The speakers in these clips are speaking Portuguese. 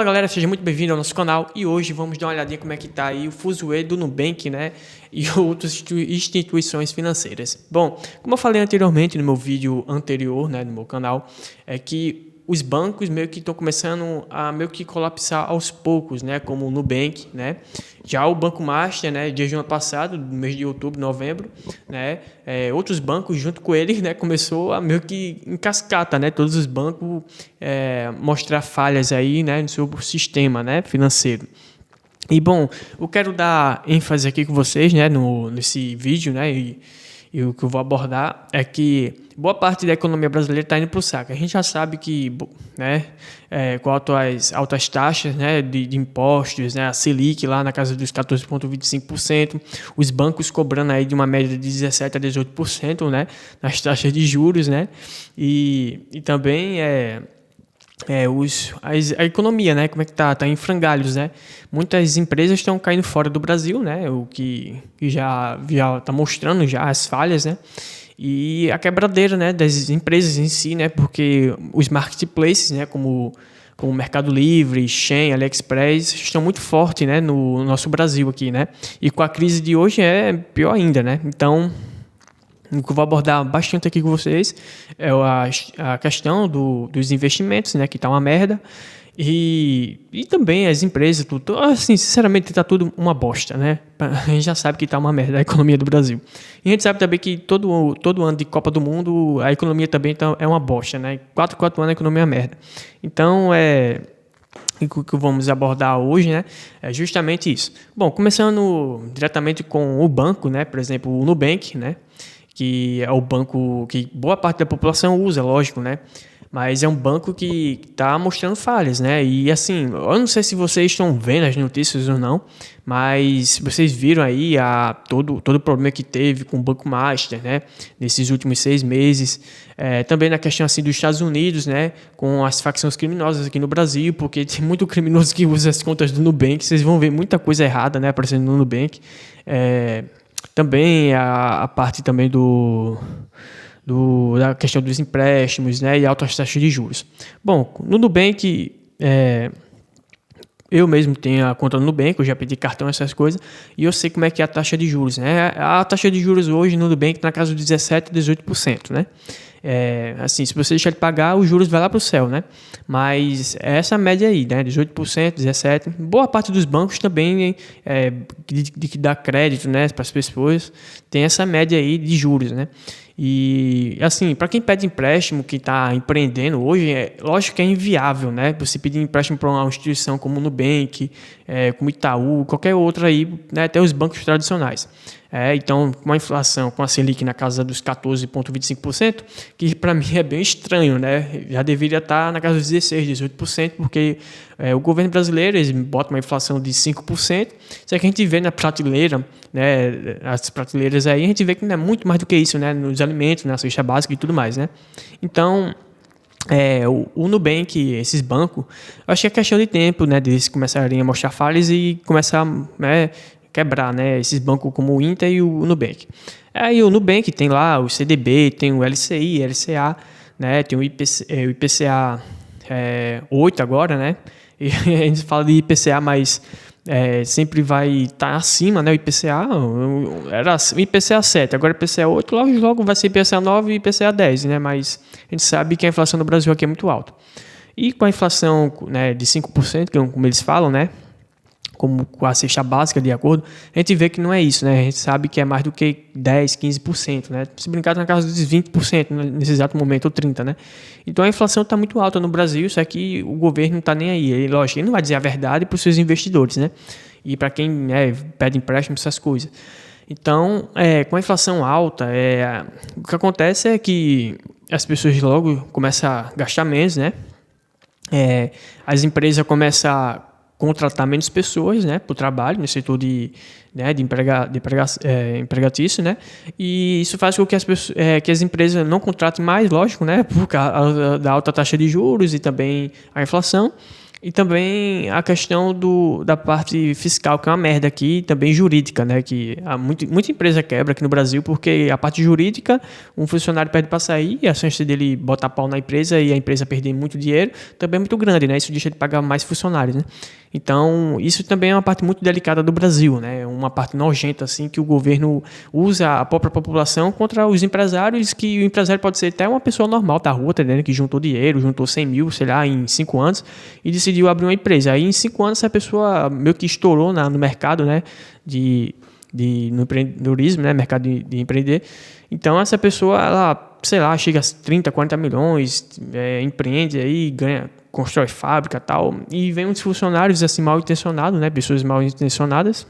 Fala galera, seja muito bem-vindo ao nosso canal e hoje vamos dar uma olhadinha como é que tá aí o fuzuê do Nubank, né, e outras instituições financeiras. Bom, como eu falei anteriormente no meu vídeo anterior, né, no meu canal, é que os bancos meio que estão começando a meio que colapsar aos poucos, né, como o Nubank, né, já o Banco Master, né, dia de ano passado, no mês de outubro, novembro, né, outros bancos junto com ele, né, começou a meio que em cascata, né, todos os bancos mostrar falhas aí, né, no seu sistema, né, financeiro. E bom, eu quero dar ênfase aqui com vocês, né, nesse vídeo, né, e o que eu vou abordar é que boa parte da economia brasileira está indo para o saco. A gente já sabe que, né, com as altas taxas, né, de impostos, né, a Selic lá na casa dos 14,25%, os bancos cobrando aí de uma média de 17% a 18%, né, nas taxas de juros, né, e também a economia, né? Como é que tá? Tá em frangalhos, né? Muitas empresas estão caindo fora do Brasil, né? O que já tá mostrando já as falhas, né? E a quebradeira, né? Das empresas em si, né? Porque os marketplaces, né? Como Mercado Livre, Shein, AliExpress estão muito fortes, né? No nosso Brasil aqui, né? E com a crise de hoje é pior ainda, né? Então, o que eu vou abordar bastante aqui com vocês é a questão dos investimentos, né, que tá uma merda, e também as empresas, tudo, assim, sinceramente, tá tudo uma bosta, né? A gente já sabe que tá uma merda a economia do Brasil. E a gente sabe também que todo ano de Copa do Mundo, a economia também é uma bosta, né? 4 anos a economia é uma merda. Então, o que vamos abordar hoje, né, é justamente isso. Bom, começando diretamente com o banco, né, por exemplo, o Nubank, né, que é o banco que boa parte da população usa, lógico, né? Mas é um banco que está mostrando falhas, né? E assim, eu não sei se vocês estão vendo as notícias ou não, mas vocês viram aí todo o problema que teve com o Banco Master, né? Nesses últimos 6 meses. Também na questão assim dos Estados Unidos, né? Com as facções criminosas aqui no Brasil, porque tem muito criminoso que usa as contas do Nubank. Vocês vão ver muita coisa errada, né? Aparecendo no Nubank. Também a parte também da questão dos empréstimos, né, e altas taxas de juros. Bom, no Nubank, eu mesmo tenho a conta no Nubank, eu já pedi cartão, essas coisas, e eu sei como é que é a taxa de juros, né? A taxa de juros hoje no Nubank está na casa de 17% a 18%, né? Assim, se você deixar de pagar, os juros vai lá para o céu, né? Mas essa média aí, né? 18%, 17%. Boa parte dos bancos também que dá crédito, né, para as pessoas, tem essa média aí de juros, né? E assim, para quem pede empréstimo, que está empreendendo hoje, lógico que é inviável, né? Você pedir empréstimo para uma instituição como o Nubank, como Itaú, qualquer outra aí, né? Até os bancos tradicionais. Então, com a inflação, com a Selic na casa dos 14,25%, que para mim é bem estranho, né? Já deveria estar na casa dos 16%, 18%, porque o governo brasileiro eles bota uma inflação de 5%, só que a gente vê na prateleira, né, as prateleiras aí, a gente vê que não é muito mais do que isso, né? Nos alimentos, na cesta básica e tudo mais, né? Então, o Nubank, esses bancos, eu acho que é questão de tempo, né? Deles começarem a mostrar falhas e começar, né, quebrar, né, esses bancos como o Inter e o Nubank. Aí o Nubank tem lá o CDB, tem o LCI, LCA, né, tem o IPCA 8 agora, né, e a gente fala de IPCA, mas sempre vai estar acima, né, o IPCA, era o IPCA 7, agora o IPCA 8, logo vai ser IPCA 9 e IPCA 10, né, mas a gente sabe que a inflação no Brasil aqui é muito alta. E com a inflação, né, de 5%, como eles falam, né, como com a cesta básica, de acordo, a gente vê que não é isso, né? A gente sabe que é mais do que 10%, 15%, né? Se brincar, tá na casa dos 20% nesse exato momento, ou 30%, né? Então a inflação está muito alta no Brasil, só que o governo não está nem aí. Ele, lógico, ele não vai dizer a verdade para os seus investidores, né? E para quem pede empréstimo, essas coisas. Então, com a inflação alta, o que acontece é que as pessoas logo começam a gastar menos, né? As empresas começam a contratar menos pessoas, né, para o trabalho, no setor de empregatício, né, e isso faz com que que as empresas não contratem mais, lógico, né, por causa da alta taxa de juros e também a inflação, E também a questão da parte fiscal, que é uma merda aqui, e também jurídica, né? Que muita empresa quebra aqui no Brasil, porque a parte jurídica, um funcionário pede para sair, e a chance dele botar pau na empresa e a empresa perder muito dinheiro também é muito grande, né? Isso deixa de pagar mais funcionários, né? Então, isso também é uma parte muito delicada do Brasil, né? Uma parte nojenta, assim, que o governo usa a própria população contra os empresários, que o empresário pode ser até uma pessoa normal da rua, tá entendendo? Que juntou dinheiro, juntou 100 mil, sei lá, em 5 anos, e decidiu abrir uma empresa. Aí, em 5 anos, essa pessoa meio que estourou no mercado, né? No empreendedorismo, né? Mercado de empreender. Então, essa pessoa, ela, sei lá, chega a 30, 40 milhões, empreende aí, ganha, constrói fábrica e tal, e vem uns funcionários assim mal intencionados, né, pessoas mal intencionadas,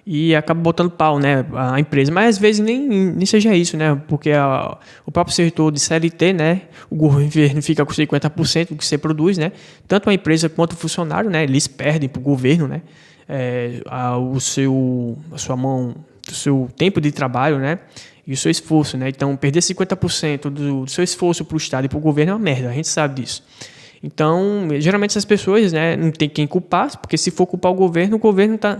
e acaba botando pau, né, a empresa. Mas às vezes nem seja isso, né, porque o próprio setor de CLT, né, o governo fica com 50% do que você produz, né, tanto a empresa quanto o funcionário, né, eles perdem para o governo, né, a sua mão, o seu tempo de trabalho, né, e o seu esforço, né? Então, perder 50% do seu esforço para o Estado e para o governo é uma merda, a gente sabe disso. Então, geralmente essas pessoas, né, não tem quem culpar, porque se for culpar o governo está...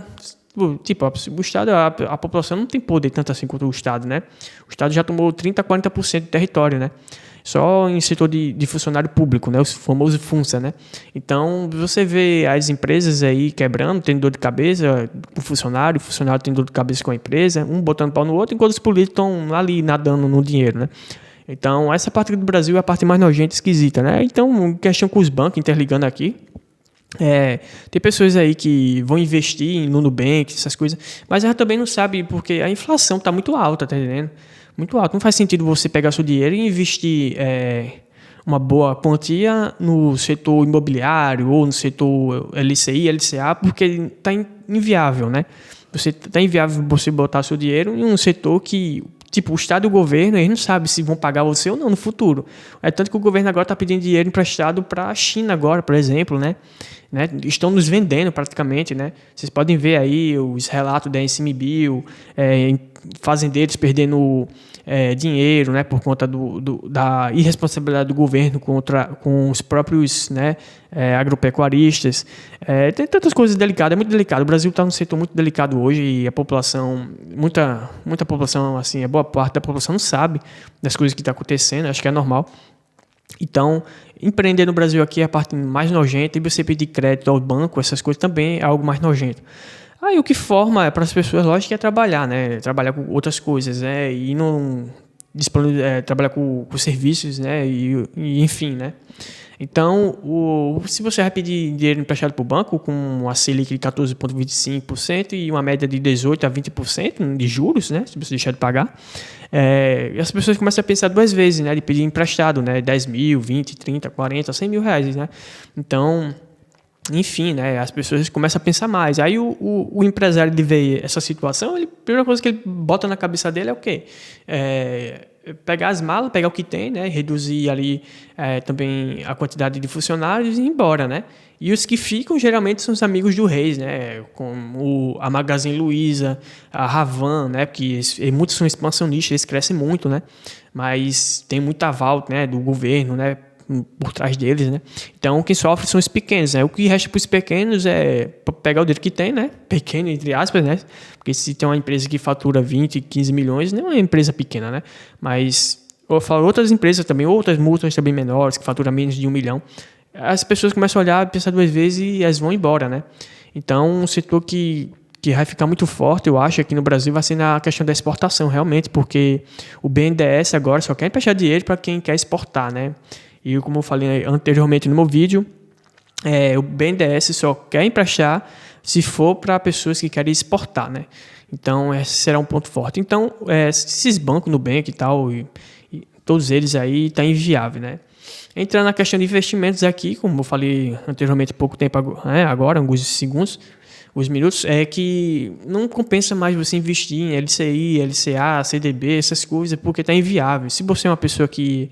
Tipo, o Estado, a população não tem poder tanto assim quanto o Estado, né? O Estado já tomou 30%, 40% do território, né? Só em setor de funcionário público, né? O famoso FUNSA, né? Então, você vê as empresas aí quebrando, tendo dor de cabeça com o funcionário tendo dor de cabeça com a empresa, um botando pau no outro, enquanto os políticos estão ali nadando no dinheiro, né? Então, essa parte do Brasil é a parte mais nojenta e esquisita, né? Então, questão com os bancos, interligando aqui, tem pessoas aí que vão investir no Nubank, essas coisas, mas ela também não sabe, porque a inflação está muito alta, tá entendendo? Muito alto. Não faz sentido você pegar seu dinheiro e investir uma boa quantia no setor imobiliário ou no setor LCI, LCA, porque está inviável, né? Está inviável você botar seu dinheiro em um setor que, tipo, o Estado e o governo, eles não sabem se vão pagar você ou não no futuro. É tanto que o governo agora está pedindo dinheiro emprestado para a China agora, por exemplo, né? Estão nos vendendo praticamente, né? Vocês podem ver aí os relatos da ICMBio, fazendeiros perdendo dinheiro, né, por conta da irresponsabilidade do governo com os próprios, né, agropecuaristas. Tem tantas coisas delicadas, é muito delicado. O Brasil está num setor muito delicado hoje e a população, muita população, assim, a boa parte da população não sabe das coisas que estão acontecendo, acho que é normal. Então, empreender no Brasil aqui é a parte mais nojenta, e você pedir crédito ao banco, essas coisas também é algo mais nojento. Aí o que forma para as pessoas, lógico, é trabalhar, né? Trabalhar com outras coisas, né? E não trabalhar com serviços, né? E enfim, né? Então, se você vai pedir dinheiro emprestado para o banco com a Selic de 14,25% e uma média de 18% a 20% de juros, né? Se você deixar de pagar, as pessoas começam a pensar duas vezes, né? De pedir emprestado, né? 10 mil, 20, 30, 40, 100 mil reais, né? Então, enfim, né, as pessoas começam a pensar mais. Aí o empresário de ver essa situação, a primeira coisa que ele bota na cabeça dele é o quê? Pegar as malas, pegar o que tem, né, reduzir ali também a quantidade de funcionários e ir embora, né? E os que ficam geralmente são os amigos do Reis, né, como a Magazine Luiza, a Ravan, né, porque muitos são expansionistas, eles crescem muito, né, mas tem muito aval, né, do governo, né, por trás deles, né? Então, quem sofre são os pequenos, né? O que resta para os pequenos é pegar o dinheiro que tem, né? Pequeno, entre aspas, né? Porque se tem uma empresa que fatura 20, 15 milhões, não é uma empresa pequena, né? Mas, eu falo outras empresas também, outras multas também menores, que faturam menos de 1 milhão. As pessoas começam a olhar, pensar duas vezes e elas vão embora, né? Então, um setor que vai ficar muito forte, eu acho, aqui no Brasil, vai ser na questão da exportação, realmente, porque o BNDES agora só quer emprestar dinheiro para quem quer exportar, né? E como eu falei anteriormente no meu vídeo, o BNDES só quer emprestar se for para pessoas que querem exportar, né? Então, esse será um ponto forte. Então, esses bancos, Nubank e tal, e todos eles aí, está inviável, né? Entrando na questão de investimentos aqui, como eu falei anteriormente, há pouco tempo agora, alguns segundos, os minutos, é que não compensa mais você investir em LCI, LCA, CDB, essas coisas, porque está inviável. Se você é uma pessoa que,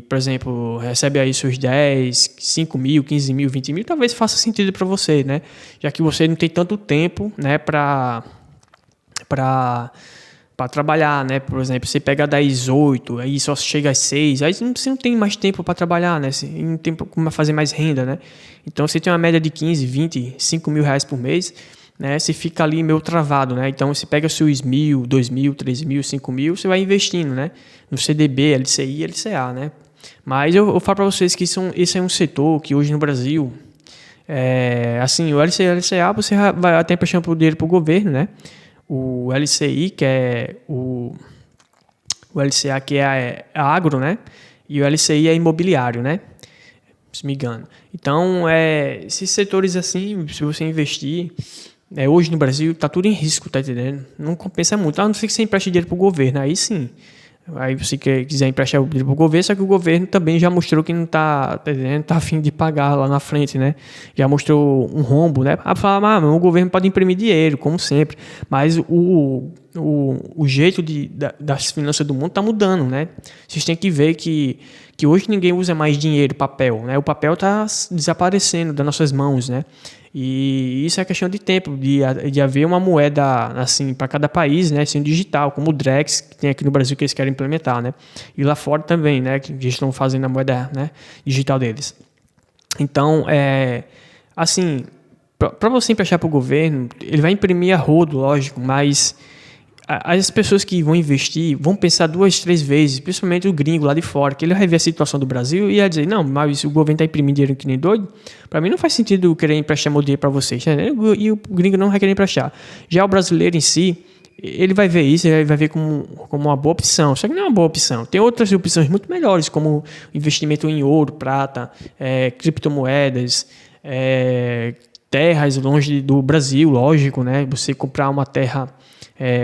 por exemplo, recebe aí seus 10, 5 mil, 15 mil, 20 mil, talvez faça sentido para você, né? Já que você não tem tanto tempo, né, para para trabalhar, né? Por exemplo, você pega das 8, aí só chega às 6, aí você não tem mais tempo para trabalhar, né? Você não tem como fazer mais renda, né? Então, você tem uma média de 15, 20, 5 mil reais por mês, né? Você fica ali meio travado, né? Então, você pega seus 1.000, 2.000, 3.000, 5.000, você vai investindo, né? No CDB, LCI, LCA, né? Mas eu falo para vocês que esse é um setor que hoje no Brasil, assim, o LCI e o LCA você vai até emprestando dinheiro para o governo, né? O LCI, que é o LCA, que é agro, né? E o LCI é imobiliário, né? Se me engano. Então, esses setores assim, se você investir, hoje no Brasil, tá tudo em risco, tá entendendo? Não compensa muito. A não ser que você empreste dinheiro pro governo, aí sim. Aí você quiser emprestar dinheiro pro governo, só que o governo também já mostrou que não tá entendendo? Tá a fim de pagar lá na frente, né? Já mostrou um rombo, né? A falar, o governo pode imprimir dinheiro, como sempre. Mas o jeito das finanças do mundo tá mudando, né? Vocês têm que ver que hoje ninguém usa mais dinheiro, papel, né? O papel tá desaparecendo das nossas mãos, né? E isso é questão de tempo, de haver uma moeda assim para cada país, né, assim, digital, como o Drex, que tem aqui no Brasil que eles querem implementar, né? E lá fora também, né, que eles estão fazendo a moeda, né, digital deles. Então, assim, para você emprestar para o governo, ele vai imprimir a rodo, lógico, mas as pessoas que vão investir vão pensar 2, 3 vezes, principalmente o gringo lá de fora, que ele vai ver a situação do Brasil e vai dizer, não, mas o governo está imprimindo dinheiro que nem doido, para mim não faz sentido eu querer emprestar meu dinheiro para vocês, né? E o gringo não vai querer emprestar. Já o brasileiro em si, ele vai ver isso, ele vai ver como uma boa opção, só que não é uma boa opção. Tem outras opções muito melhores, como investimento em ouro, prata, criptomoedas, terras longe do Brasil, lógico, né? Você comprar uma terra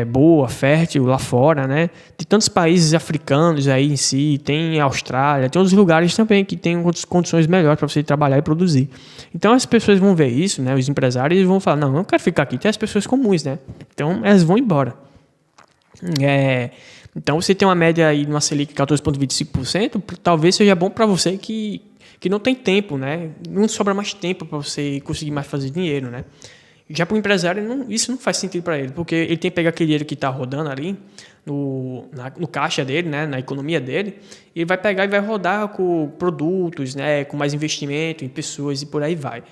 boa, fértil lá fora, né? Tem tantos países africanos aí em si, tem a Austrália, tem outros lugares também que tem outras condições melhores para você trabalhar e produzir. Então as pessoas vão ver isso, né? Os empresários vão falar, não, eu não quero ficar aqui. Tem as pessoas comuns, né? Então elas vão embora. Então você tem uma média aí numa Selic 14,25%, talvez seja bom para você que não tem tempo, né? Não sobra mais tempo para você conseguir mais fazer dinheiro, né? Já para o empresário, isso não faz sentido para ele, porque ele tem que pegar aquele dinheiro que está rodando ali no caixa dele, né, na economia dele, e vai pegar e vai rodar com produtos, né, com mais investimento em pessoas e por aí vai.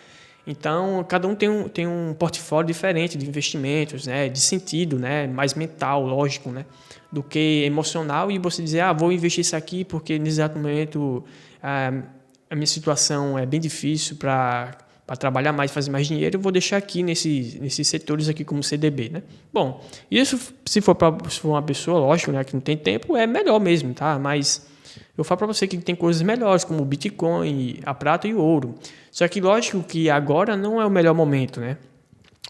Então, cada um tem um portfólio diferente de investimentos, né, de sentido, né, mais mental, lógico, né, do que emocional, e você dizer, vou investir isso aqui porque nesse exato momento a minha situação é bem difícil para trabalhar mais, fazer mais dinheiro, eu vou deixar aqui nesses setores aqui como CDB, né? Bom, isso se for uma pessoa, lógico, né, que não tem tempo, é melhor mesmo, tá? Mas eu falo para você que tem coisas melhores, como o Bitcoin, a prata e o ouro. Só que lógico que agora não é o melhor momento, né?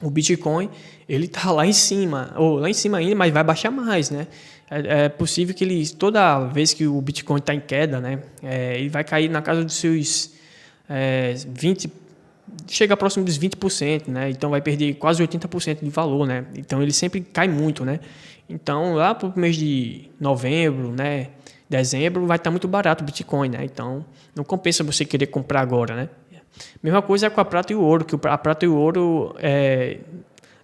O Bitcoin, ele tá lá em cima, ou lá em cima ainda, mas vai baixar mais, né? É possível que toda vez que o Bitcoin está em queda, né, ele vai cair na casa dos seus 20%, chega próximo dos 20%, né? Então vai perder quase 80% de valor, né? Então ele sempre cai muito, né? Então lá para o mês de novembro, né, dezembro, vai estar muito barato o Bitcoin, né? Então não compensa você querer comprar agora, né? Mesma coisa com a prata e o ouro, que a prata e o ouro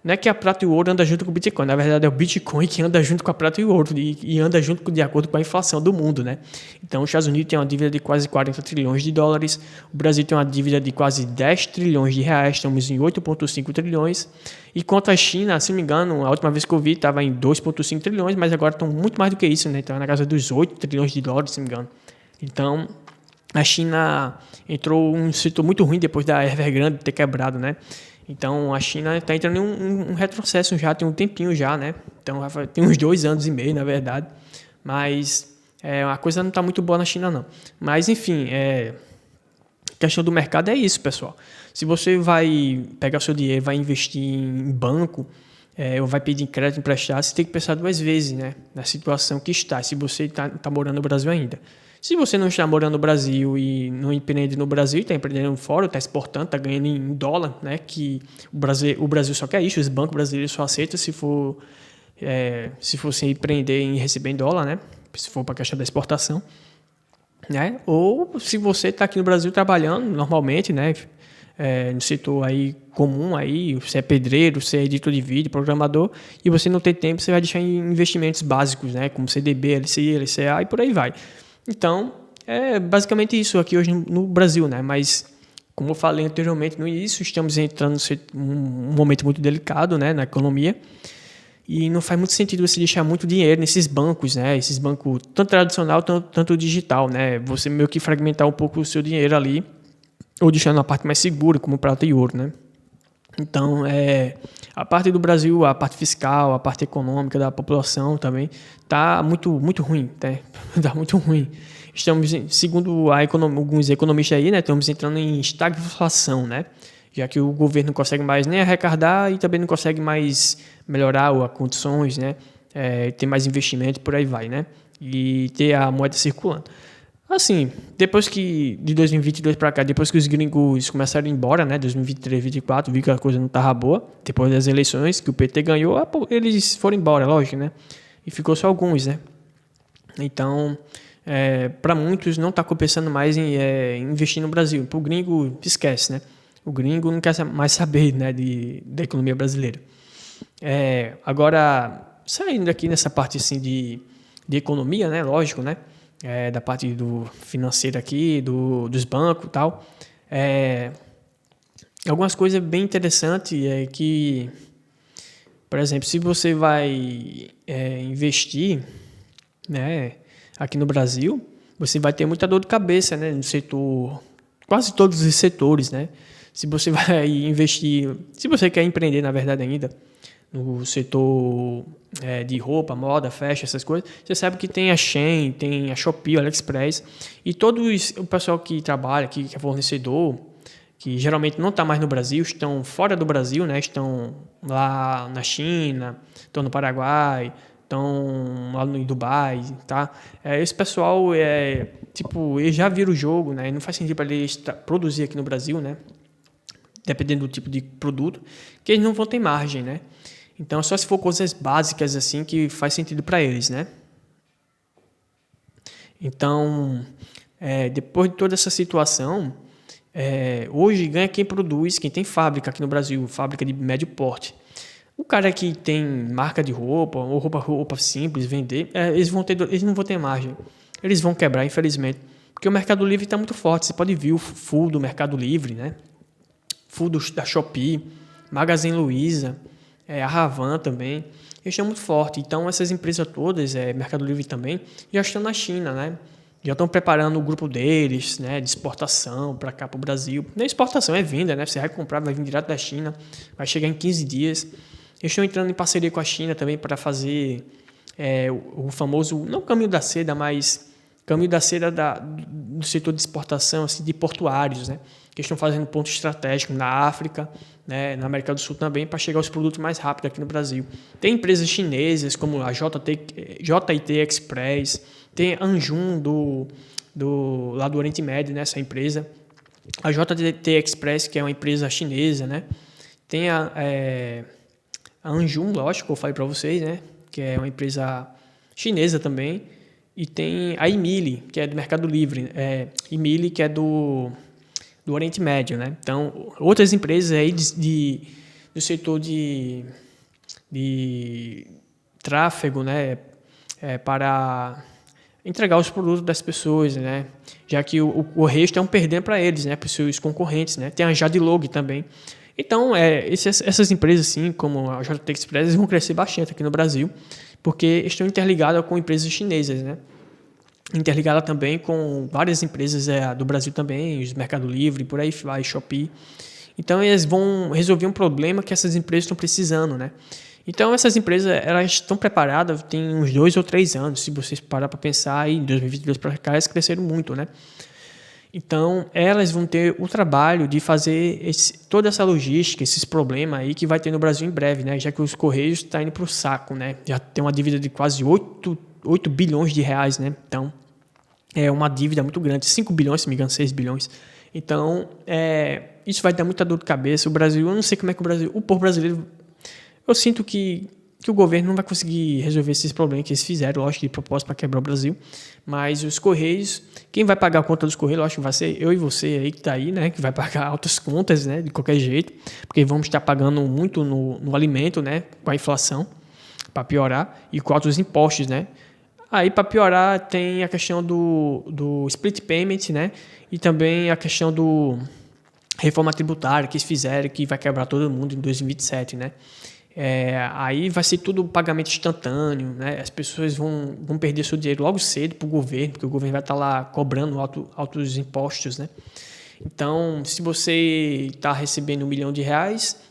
não é que a prata e o ouro andam junto com o Bitcoin, na verdade é o Bitcoin que anda junto com a prata e o ouro e anda junto de acordo com a inflação do mundo, né? Então os Estados Unidos tem uma dívida de quase 40 trilhões de dólares, o Brasil tem uma dívida de quase 10 trilhões de reais, estamos em 8,5 trilhões, e quanto à China, se não me engano, a última vez que eu vi estava em 2,5 trilhões, mas agora estão muito mais do que isso, né? Então na casa dos 8 trilhões de dólares, se não me engano. Então a China entrou em um setor muito ruim depois da Evergrande ter quebrado, né? Então a China está entrando em um retrocesso já, tem um tempinho já, né? Então tem uns 2 anos e meio, na verdade. Mas a coisa não está muito boa na China, não. Mas enfim, a questão do mercado é isso, pessoal. Se você vai pegar o seu dinheiro, vai investir em banco, ou vai pedir crédito emprestado, você tem que pensar 2 vezes, né? Na situação que está, se você está morando no Brasil ainda. Se você não está morando no Brasil e não empreende no Brasil, está empreendendo fora, está exportando, está ganhando em dólar, né? Que o Brasil só quer isso, os bancos brasileiros só aceitam se você empreender e receber em dólar, né? Se for para a questão da exportação, né? Ou se você está aqui no Brasil trabalhando normalmente, né? no setor aí comum, aí, você é pedreiro, você é editor de vídeo, programador, e você não tem tempo, você vai deixar em investimentos básicos, né? Como CDB, LCI, LCA e por aí vai. Então, é basicamente isso aqui hoje no Brasil, né? Mas, como eu falei anteriormente no início, estamos entrando num momento muito delicado, né, na economia, e não faz muito sentido você deixar muito dinheiro nesses bancos, né? Esses bancos tanto tradicional, tanto digital, né? Você meio que fragmentar um pouco o seu dinheiro ali, ou deixar na parte mais segura, como prata e ouro, né? Então, a parte do Brasil, a parte fiscal, a parte econômica da população também está muito, muito ruim, né? Tá muito ruim. Estamos, segundo alguns economistas aí, né? Estamos entrando em estagflação, né? Já que o governo não consegue mais nem arrecadar e também não consegue mais melhorar as condições, né? Ter mais investimento, por aí vai, né? E ter a moeda circulando. Assim, depois que de 2022 para cá, depois que os gringos começaram a ir embora, né, 2023, 2024, vi que a coisa não estava boa, depois das eleições que o PT ganhou, eles foram embora, lógico, né? E ficou só alguns, né? Então, para muitos não está compensando mais em investir no Brasil. Para o gringo, esquece, né? O gringo não quer mais saber, né, da economia brasileira. Agora, saindo aqui nessa parte assim de economia, né, lógico, né? Da parte do financeiro aqui, dos bancos e tal. Algumas coisas bem interessantes é que, por exemplo, se você vai investir, né, aqui no Brasil, você vai ter muita dor de cabeça, né, no setor, quase todos os setores, né? Se você vai investir, se você quer empreender, na verdade ainda, no setor de roupa, moda, fashion, essas coisas, você sabe que tem a Shein, tem a Shopee, o AliExpress, e todos o pessoal que trabalha, que é fornecedor, que geralmente não está mais no Brasil, estão fora do Brasil, né? Estão lá na China, estão no Paraguai, estão lá no Dubai, tá? Esse pessoal, tipo, eles já viram o jogo, né? Não faz sentido para eles produzir aqui no Brasil, né? Dependendo do tipo de produto, que eles não vão ter margem, né? Então, só se for coisas básicas assim que faz sentido para eles, né? Então, depois de toda essa situação, hoje ganha quem produz, quem tem fábrica aqui no Brasil, fábrica de médio porte. O cara que tem marca de roupa ou roupa simples, vender, eles não vão ter margem. Eles vão quebrar, infelizmente. Porque o Mercado Livre está muito forte. Você pode ver o full do Mercado Livre, né? Full da Shopee, Magazine Luiza, a Ravan também, eles estão muito fortes. Então, essas empresas todas, Mercado Livre também, já estão na China, né? Já estão preparando o grupo deles, né, de exportação para cá, para o Brasil. Não é exportação, é venda, né? Você vai comprar, vai vir direto da China, vai chegar em 15 dias. Eles estão entrando em parceria com a China também para fazer o famoso, não caminho da seda, mas caminho da seda do setor de exportação, assim, de portuários, né? Que estão fazendo pontos estratégicos na África, né, na América do Sul também, para chegar aos produtos mais rápido aqui no Brasil. Tem empresas chinesas como a JIT Express, tem a Anjum lá do Oriente Médio, né, essa empresa. A JIT Express, que é uma empresa chinesa, né? Tem a Anjum, lógico, eu falei para vocês, né, que é uma empresa chinesa também. E tem a Emili, que é do Mercado Livre, Emili, que é do Oriente Médio, né? Então, outras empresas aí do setor de tráfego, né? Para entregar os produtos das pessoas, né? Já que o resto é um perdendo para eles, né? Para os seus concorrentes, né? Tem a Jadlog também. Então, essas empresas, assim, como a JT Express, eles vão crescer bastante aqui no Brasil, porque estão interligadas com empresas chinesas, né? Interligada também com várias empresas do Brasil também, os Mercado Livre, por aí vai, Shopee. Então, eles vão resolver um problema que essas empresas estão precisando, né? Então, essas empresas, elas estão preparadas, tem uns 2 ou 3 anos, se vocês parar para pensar, aí, em 2022 para cá, elas cresceram muito, né? Então, elas vão ter o trabalho de fazer toda essa logística, esses problemas aí que vai ter no Brasil em breve, né? Já que os Correios estão indo para o saco, né? Já tem uma dívida de quase 8 bilhões de reais, né? Então, é uma dívida muito grande, 5 bilhões, se não me engano, 6 bilhões. Então, isso vai dar muita dor de cabeça. O Brasil, eu não sei como é que o povo brasileiro, eu sinto que que o governo não vai conseguir resolver esses problemas que eles fizeram, lógico, de propósito para quebrar o Brasil. Mas os Correios, quem vai pagar a conta dos Correios, lógico, vai ser eu e você aí que está aí, né? Que vai pagar altas contas, né? De qualquer jeito, porque vamos estar pagando muito no alimento, né? Com a inflação, para piorar, e com altos impostos, né? Aí, para piorar, tem a questão do split payment, né? E também a questão do reforma tributária que eles fizeram, que vai quebrar todo mundo em 2027, né? Aí vai ser tudo pagamento instantâneo, né? As pessoas vão perder seu dinheiro logo cedo para o governo, porque o governo vai estar lá cobrando altos impostos, né? Então, se você está recebendo R$ 1 milhão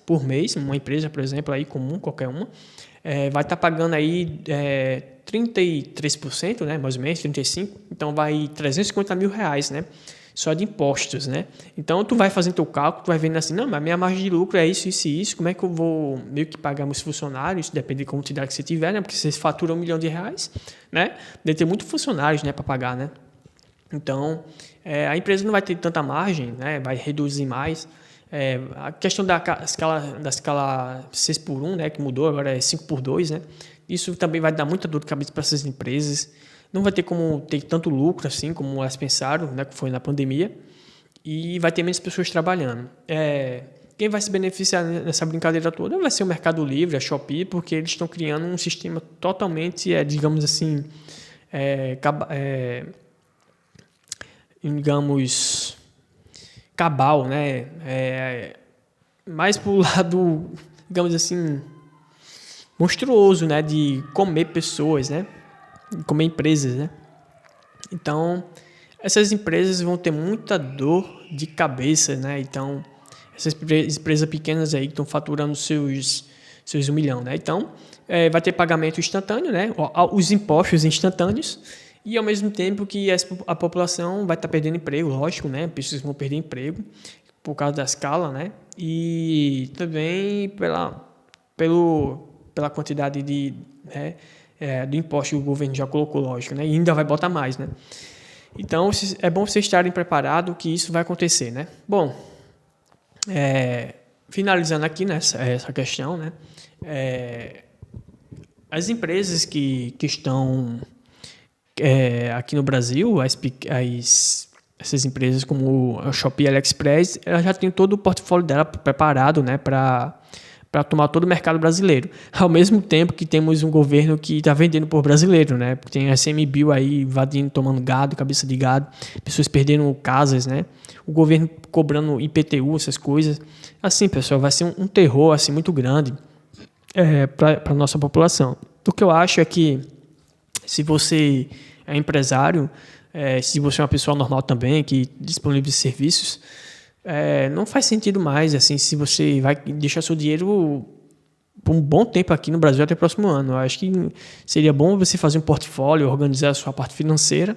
por mês, uma empresa, por exemplo, aí comum, qualquer uma, vai estar pagando aí 33%, né? Mais ou menos, 35%, então vai R$ 350 mil, né? Só de impostos, né? Então, tu vai fazendo teu cálculo, tu vai vendo assim, não, mas a minha margem de lucro é isso, isso e isso, como é que eu vou meio que pagar meus funcionários, depende da quantidade que você tiver, né? Porque se você fatura R$ 1 milhão, né? Deve ter muitos funcionários, né, para pagar, né? Então, a empresa não vai ter tanta margem, né? Vai reduzir mais. A questão da escala 6x1, né? Que mudou, agora é 5x2, né? Isso também vai dar muita dor de cabeça para essas empresas. Não vai ter como ter tanto lucro assim como elas pensaram, né, que foi na pandemia, e vai ter menos pessoas trabalhando. Quem vai se beneficiar nessa brincadeira toda vai ser o Mercado Livre, a Shopee, porque eles estão criando um sistema totalmente, digamos assim, digamos, cabal, né? Mais pro lado, digamos assim, monstruoso, né, de comer pessoas, né? Comer empresas, né? Então, essas empresas vão ter muita dor de cabeça, né? Então, essas empresas pequenas aí que estão faturando seus 1 milhão, né? Então, vai ter pagamento instantâneo, né? Os impostos instantâneos, e ao mesmo tempo que a população vai estar perdendo emprego, lógico, né? Pessoas vão perder emprego por causa da escala, né? E também pela quantidade de... do imposto que o governo já colocou, lógico, né? E ainda vai botar mais, né? Então, é bom vocês estarem preparados que isso vai acontecer, né? Bom, finalizando aqui essa questão, né? As empresas que estão aqui no Brasil, essas empresas como a Shopee e a AliExpress, elas já têm todo o portfólio dela preparado, né? Para tomar todo o mercado brasileiro. Ao mesmo tempo que temos um governo que está vendendo por brasileiro, né? Porque tem a ICMBio aí invadindo, tomando gado, cabeça de gado, pessoas perdendo casas, né? O governo cobrando IPTU, essas coisas. Assim, pessoal, vai ser um terror assim, muito grande para a nossa população. O que eu acho é que se você é empresário, se você é uma pessoa normal também, que disponibiliza serviços, não faz sentido mais, assim, se você vai deixar seu dinheiro por um bom tempo aqui no Brasil até o próximo ano. Eu acho que seria bom você fazer um portfólio, organizar a sua parte financeira,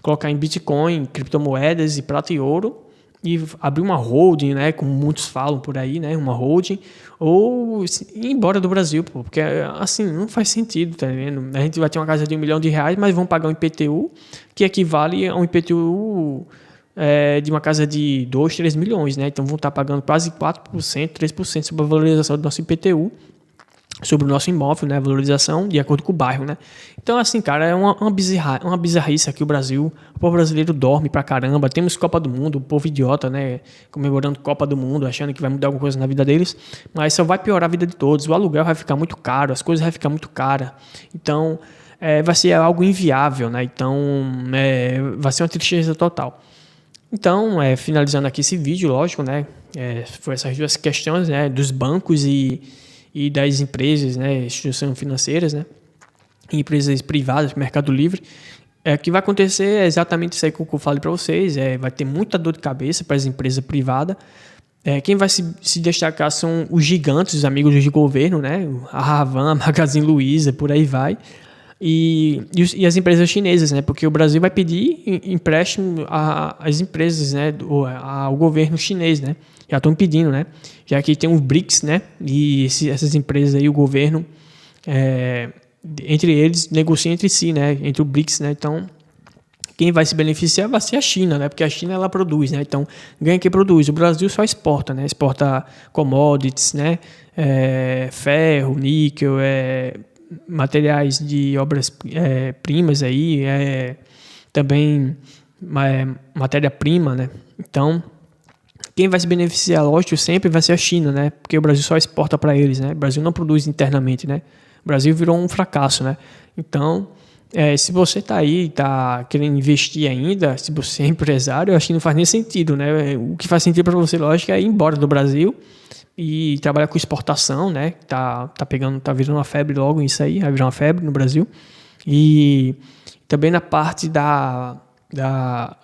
colocar em Bitcoin, criptomoedas e prata e ouro, e abrir uma holding, né, como muitos falam por aí, né, uma holding, ou ir embora do Brasil, pô, porque assim, não faz sentido, tá vendo? A gente vai ter uma casa de R$ 1 milhão, mas vão pagar um IPTU que equivale a um IPTU de uma casa de 2, 3 milhões, né? Então vão estar pagando quase 4%, 3% sobre a valorização do nosso IPTU, sobre o nosso imóvel, né? A valorização de acordo com o bairro, né? Então, assim, cara, é uma bizarrice aqui o Brasil. O povo brasileiro dorme pra caramba. Temos Copa do Mundo, o povo idiota, né? Comemorando Copa do Mundo, achando que vai mudar alguma coisa na vida deles. Mas só vai piorar a vida de todos. O aluguel vai ficar muito caro, as coisas vão ficar muito caras. Então, vai ser algo inviável, né? Então, vai ser uma tristeza total. Então, finalizando aqui esse vídeo, lógico, né? Foi essas duas questões, né? Dos bancos e das empresas, né? Instituições financeiras, né? Empresas privadas, Mercado Livre. O que vai acontecer é exatamente isso aí que eu falei para vocês. Vai ter muita dor de cabeça para as empresas privadas. Quem vai se destacar são os gigantes, os amigos do governo, né? A Havan, a Magazine Luiza, por aí vai. E as empresas chinesas, né? Porque o Brasil vai pedir empréstimo às empresas, né? Ao governo chinês, né? Já estão pedindo, né? Já que tem os BRICS, né? E essas empresas aí, o governo, entre eles, negociam entre si, né? Entre o BRICS, né? Então, quem vai se beneficiar vai ser a China, né? Porque a China ela produz, né? Então ganha quem produz. O Brasil só exporta, né? Exporta commodities, né? Ferro, níquel, materiais de obras primas aí, também matéria-prima, né? Então quem vai se beneficiar, lógico, sempre vai ser a China, né? Porque o Brasil só exporta para eles, né? O Brasil não produz internamente, né? O Brasil virou um fracasso, né? Então, se você está aí, está querendo investir ainda, se você é empresário, eu acho que não faz nem sentido, né? O que faz sentido para você, lógico, é ir embora do Brasil e trabalhar com exportação, né? Tá virando uma febre logo isso aí, vai virar uma febre no Brasil. E também na parte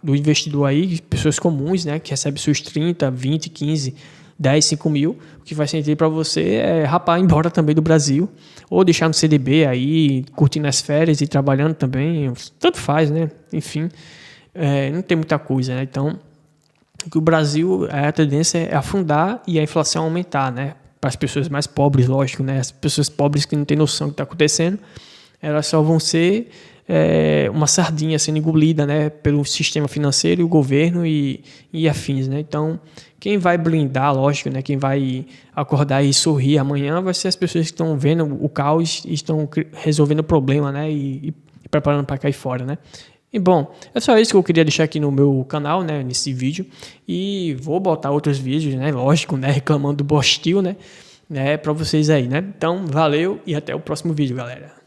do investidor aí, pessoas comuns, né, que recebe seus 30, 20, 15, 10, 5 mil, o que vai sentir para você é rapar embora também do Brasil, ou deixar no CDB aí, curtindo as férias e trabalhando também, tanto faz, né, enfim, não tem muita coisa, né, então, o Brasil, a tendência é afundar e a inflação aumentar, né, para as pessoas mais pobres, lógico, né, as pessoas pobres que não têm noção do que está acontecendo, elas só vão ser uma sardinha sendo engolida, né, pelo sistema financeiro e o governo e afins, né? Então, quem vai blindar, lógico, né, quem vai acordar e sorrir amanhã vai ser as pessoas que estão vendo o caos e estão resolvendo o problema, né, e preparando para cair fora, né? E bom, é só isso que eu queria deixar aqui no meu canal, né, nesse vídeo, e vou botar outros vídeos, né, lógico, né, reclamando do Bostil, né, para vocês aí, né? Então, valeu e até o próximo vídeo, galera.